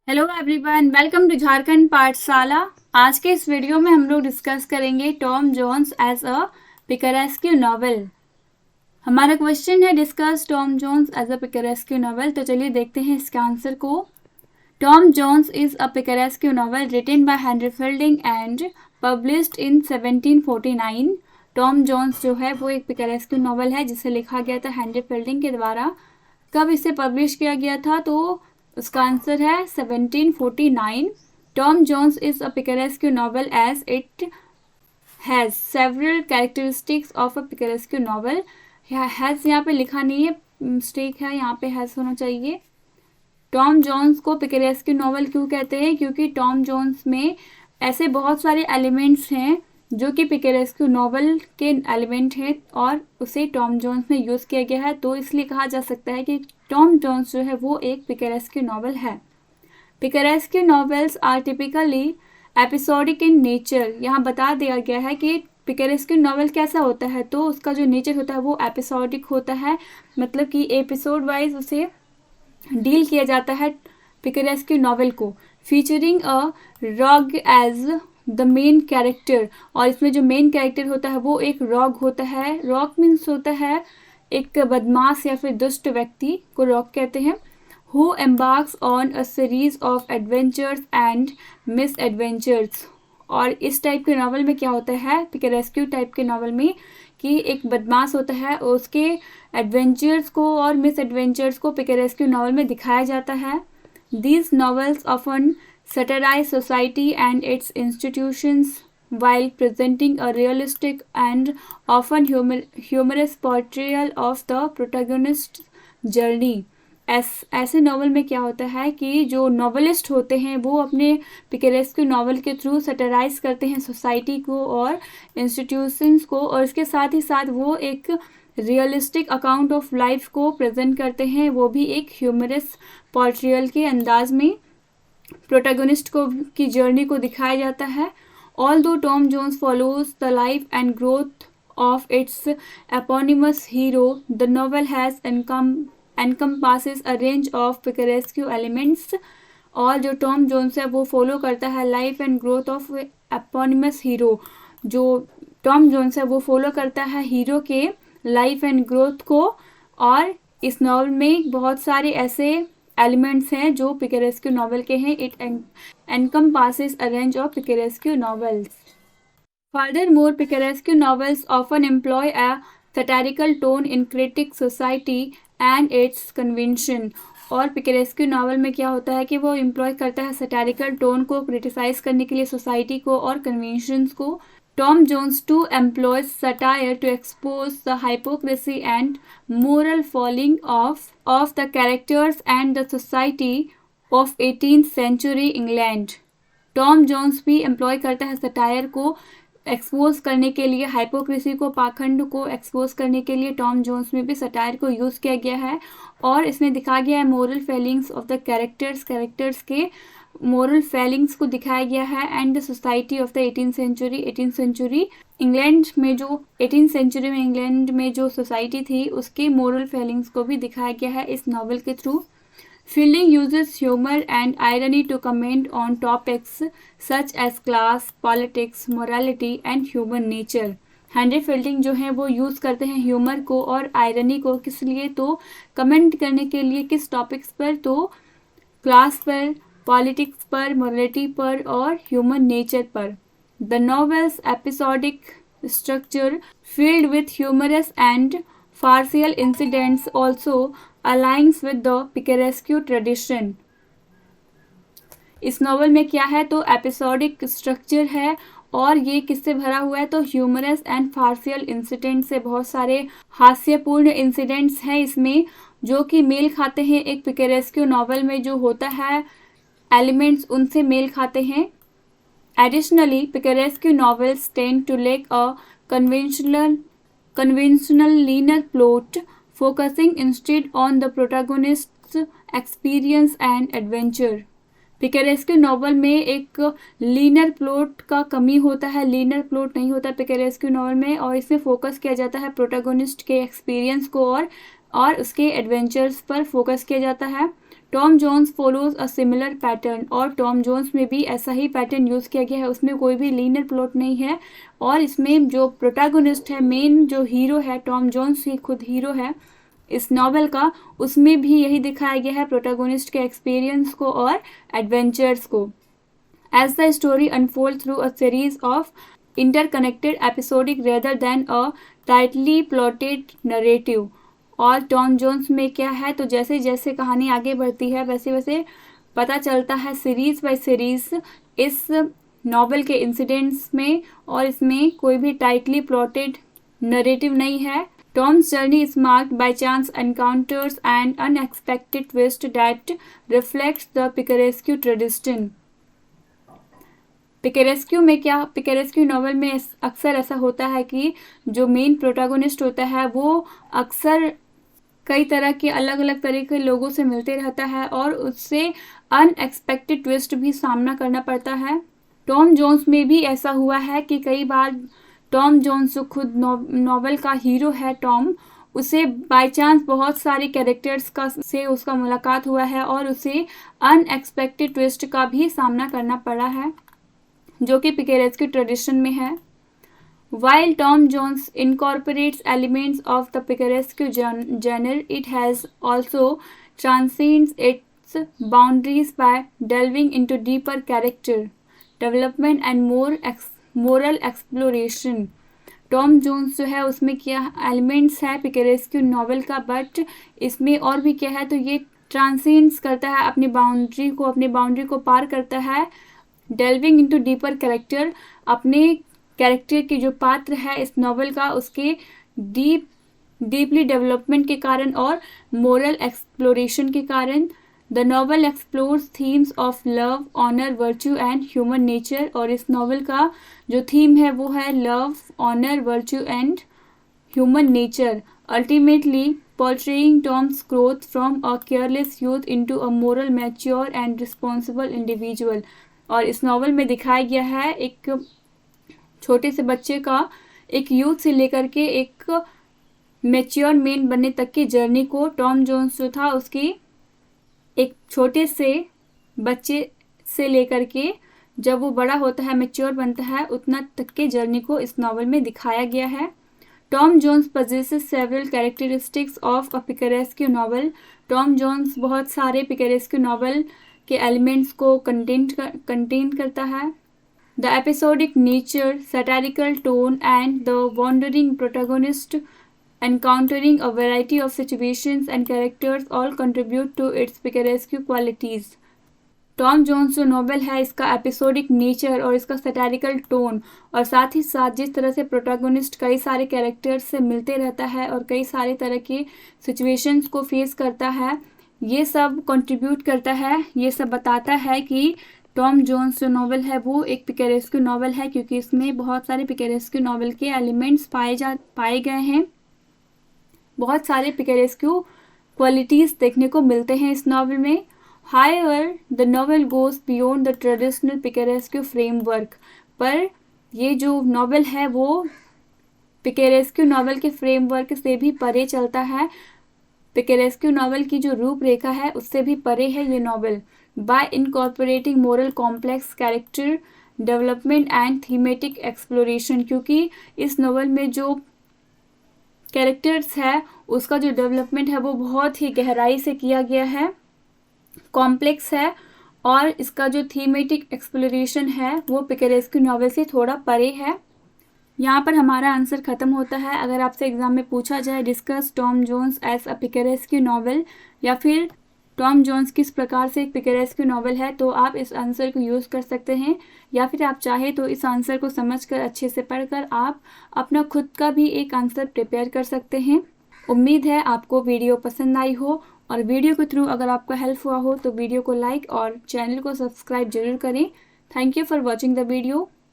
Hello everyone, welcome to Jharkhand Pathshala. आज के इस वीडियो में हम लोग डिस्कस करेंगे Tom Jones as a picaresque novel. हमारा क्वेश्चन है discuss Tom Jones as a picaresque novel. तो चलिए देखते हैं इसका आंसर को। Tom Jones is a picaresque novel written by Henry Fielding and published in 1749। Tom Jones जो है वो एक पिकारेस्क्यू नॉवेल है जिसे लिखा गया था हेनरी फील्डिंग के द्वारा। कब इसे पब्लिश किया गया था? तो उसका आंसर है 1749। Tom Jones is a picaresque novel as it has several characteristics of a picaresque novel. Has यहाँ पे लिखा नहीं है, मिस्टेक है, यहाँ पे हैज होना चाहिए। टॉम जोन्स को पिकारेस्क्यू नॉवेल क्यों कहते हैं? क्योंकि टॉम जोन्स में ऐसे बहुत सारे एलिमेंट्स हैं जो कि पिकारेस्क्यू नॉवेल के एलिमेंट हैं और उसे टॉम जोन्स में यूज़ किया गया है, तो इसलिए कहा जा सकता है कि टॉम जोन्स जो है वो एक पिकारेस्क्यू नॉवेल है। Picaresque novels are typically episodic in nature. यहाँ बता दिया गया है कि पिकारेस्क्यू नॉवेल कैसा होता है, तो उसका जो नेचर होता है वो एपिसोडिक होता है, मतलब कि एपिसोड वाइज उसे डील किया जाता है पिकारेस्क्यू नॉवेल को। Featuring a rogue as the main character, और इसमें जो मेन कैरेक्टर होता है वो एक रॉग होता है। रॉग मीन्स होता है एक बदमाश या फिर दुष्ट व्यक्ति को रॉग कहते हैं। Who embarks on a series of adventures and miss adventures. और इस टाइप के नॉवल में क्या होता है, पिकारेस्क्यू टाइप के नॉवल में, कि एक बदमाश होता है, उसके एडवेंचर्स को और मिस एडवेंचर्स को पिकारेस्क्यू नॉवल में दिखाया जाता है। These novels often satirize society and its institutions while presenting a realistic and often humorous portrayal of the protagonist's journey। ऐसे नॉवल में क्या होता है कि जो नॉवलिस्ट होते हैं वो अपने पिकारेस्क्यू नॉवल के थ्रू सटराइज करते हैं सोसाइटी को और इंस्टीट्यूशंस को, और इसके साथ ही साथ वो एक रियलिस्टिक अकाउंट ऑफ लाइफ को प्रेजेंट करते हैं, वो भी एक ह्यूमरस पोर्ट्रियल के अंदाज में प्रोटैगनिस्ट को की जर्नी को दिखाया जाता है। Although Tom Jones follows the life and growth of its eponymous hero, the novel has encompasses a range of picaresque elements। और जो टॉम जोन्स है वो फॉलो करता है life and growth of eponymous hero. जो टॉम जोन्स है वो follow करता है हीरो के लाइफ एंड ग्रोथ को, और इस नॉवल में बहुत सारे ऐसे एलिमेंट्स हैं जो पिकारेस्क्यू नॉवल के हैं। It encompasses a range of picaresque novels। Furthermore, picaresque novels often employ a satirical tone in critique society and its convention। और पिकारेस्क्यू नॉवल में क्या होता है कि वो एम्प्लॉय करता है सैटारिकल टोन को क्रिटिसाइज करने के लिए सोसाइटी को और कन्वेंशंस को। Tom Jones too employs satire to expose the hypocrisy and moral falling of the characters and the society of 18th century England। Tom Jones भी एम्प्लॉय करता है सटायर को एक्सपोज करने के लिए, हाइपोक्रेसी को, पाखंड को एक्सपोज करने के लिए टॉम जोन्स में भी सटायर को यूज़ किया गया है। और इसमें दिखाया गया है moral failings of the characters के मोरल फेलिंग्स को दिखाया गया है, and the society of the 18th century England में, जो 18th सेंचुरी में इंग्लैंड में जो सोसाइटी थी उसके मोरल फेलिंग्स को भी दिखाया गया है इस नॉवल के through. Fielding uses humor and irony to comment on topics such as class, politics, morality and human nature। Henry fielding जो है वो यूज़ करते हैं ह्यूमर को और आयरनी को, किस लिए? तो कमेंट करने के लिए। किस टॉपिक्स पर? तो क्लास पर, पॉलिटिक्स पर, मोरालिटी पर और ह्यूमन नेचर पर। The novels episodic structure filled with humorous and farcical incidents also aligns with the picaresque tradition। इस नॉवल में क्या है? तो एपिसोडिक स्ट्रक्चर है और ये किससे भरा हुआ है? तो ह्यूमरस एंड फार्सियल इंसिडेंट से, बहुत सारे हास्यपूर्ण इंसिडेंट्स हैं इसमें जो कि मेल खाते हैं एक पिकारेस्क्यू नॉवल में जो होता है एलिमेंट्स, उनसे मेल खाते हैं। Additionally, picaresque novels tend to lack a conventional linear plot, focusing instead on the protagonist's experience and adventure। Picaresque novel में एक लीनर प्लॉट का कमी होता है, लीनर प्लॉट नहीं होता पिकारेस्क नॉवल में, और इसमें फोकस किया जाता है प्रोटैगनिस्ट के एक्सपीरियंस को और उसके एडवेंचर्स पर फोकस किया जाता है। Tom Jones follows a similar pattern, और टॉम जोन्स में भी ऐसा ही पैटर्न यूज़ किया गया है। उसमें कोई भी लीनियर प्लॉट नहीं है, और इसमें जो प्रोटैगोनिस्ट है, मेन जो हीरो है, टॉम जोन्स ही खुद हीरो है इस नॉवेल का, उसमें भी यही दिखाया गया है, प्रोटैगोनिस्ट के एक्सपीरियंस को और एडवेंचर्स को। As the story unfold through a series of interconnected episodic rather than a tightly plotted narrative. और टॉम जोन्स में क्या है, तो जैसे जैसे कहानी आगे बढ़ती है वैसे वैसे पता चलता है सीरीज बाय सीरीज इस नॉवेल के इंसिडेंट्स में, और इसमें कोई भी टाइटली प्लॉटेड नरेटिव नहीं है। Tom's journey is marked by chance encounters and unexpected twist that reflects the picaresque tradition. Picaresque में क्या, पिकरेस्क्यू नॉवेल में अक्सर ऐसा होता है कि जो मेन प्रोटैगोनिस्ट होता है वो अक्सर कई तरह के अलग अलग तरह के लोगों से मिलते रहता है, और उससे अनएक्सपेक्टेड ट्विस्ट भी सामना करना पड़ता है। टॉम जोन्स में भी ऐसा हुआ है कि कई बार टॉम जोन्स जो खुद नॉवेल का हीरो है टॉम, उसे बाय चांस बहुत सारे कैरेक्टर्स का से उसका मुलाकात हुआ है, और उसे अनएक्सपेक्टेड ट्विस्ट का भी सामना करना पड़ा है, जो कि पिकरेस्क्यू ट्रेडिशन में है। While Tom Jones incorporates elements of the picaresque genre, it has also transcends its boundaries by delving into deeper character development and moral exploration. Tom Jones जो है उसमें क्या एलिमेंट्स है पिकरेस्क्यू नॉवेल का, बट इसमें और भी क्या है, तो ये ट्रांसेंड्स करता है अपनी बाउंड्री को पार करता है। डेल्विंग इनटू डीपर कैरेक्टर, अपने कैरेक्टर की जो पात्र है इस नॉवेल का, उसके डीपली डेवलपमेंट के कारण और मोरल एक्सप्लोरेशन के कारण। The novel explores themes of love, honour, virtue and human nature, और इस नॉवेल का जो थीम है वो है love, honour, virtue and human nature, ultimately portraying Tom's growth from a careless youth into a moral, mature and responsible individual। और इस novel में दिखाया गया है एक छोटे से बच्चे का एक यूथ से लेकर के एक मैच्योर मैन बनने तक की जर्नी को। टॉम जोन्स जो था उसकी एक छोटे से बच्चे से लेकर के जब वो बड़ा होता है, मैच्योर बनता है, उतना तक के जर्नी को इस नॉवेल में दिखाया गया है। Tom Jones possesses several characteristics of a picaresque novel। Tom Jones बहुत सारे पिकरेस्क्यू नॉवेल के एलिमेंट्स को कंटेन करता है। The episodic nature, satirical tone and the wandering protagonist encountering a variety of situations and characters all contribute to its picaresque qualities। Tom Jones जो novel है इसका episodic nature और इसका सैटारिकल tone, और साथ ही साथ जिस तरह से प्रोटैगोनिस्ट कई सारे कैरेक्टर्स से मिलते रहता है और कई सारे तरह के सिचुएशंस को फेस करता है, ये सब कंट्रीब्यूट करता है, ये सब बताता है कि टॉम जोन्स जो नॉवेल है वो एक पिकरेस्क्यू नॉवेल है, क्योंकि इसमें बहुत सारे पिकरेस्क्यू नॉवेल के एलिमेंट्स पाए गए हैं। बहुत सारे पिकरेस्क्यू क्वालिटीज़ देखने को मिलते हैं इस नॉवेल में। However, the novel goes beyond the traditional picaresque framework। पर ये जो नॉवेल है वो पिकरेस्क्यू नॉवेल के फ्रेमवर्क से भी परे चलता है। पिकरेस्क्यू नॉवेल की जो रूपरेखा है उससे भी परे है ये novel. Bye incorporating moral complex character development and thematic exploration, क्योंकि इस नॉवेल में जो कैरेक्टर्स है उसका जो डेवलपमेंट है वो बहुत ही गहराई से किया गया है, कॉम्प्लेक्स है, और इसका जो थीमेटिक एक्सप्लोरेशन है वो पिकरेस्क्यू नॉवेल से थोड़ा परे है। यहाँ पर हमारा आंसर ख़त्म होता है। अगर आपसे एग्जाम में पूछा जाए discuss Tom Jones as a picaresque novel, या फिर टॉम जोन्स किस प्रकार से एक पिकरेस्क्यू नॉवेल है, तो आप इस आंसर को यूज़ कर सकते हैं, या फिर आप चाहे तो इस आंसर को समझकर अच्छे से पढ़कर आप अपना खुद का भी एक आंसर प्रिपेयर कर सकते हैं। उम्मीद है आपको वीडियो पसंद आई हो, और वीडियो के थ्रू अगर आपको हेल्प हुआ हो तो वीडियो को लाइक और चैनल को सब्सक्राइब जरूर करें। Thank you for watching the video.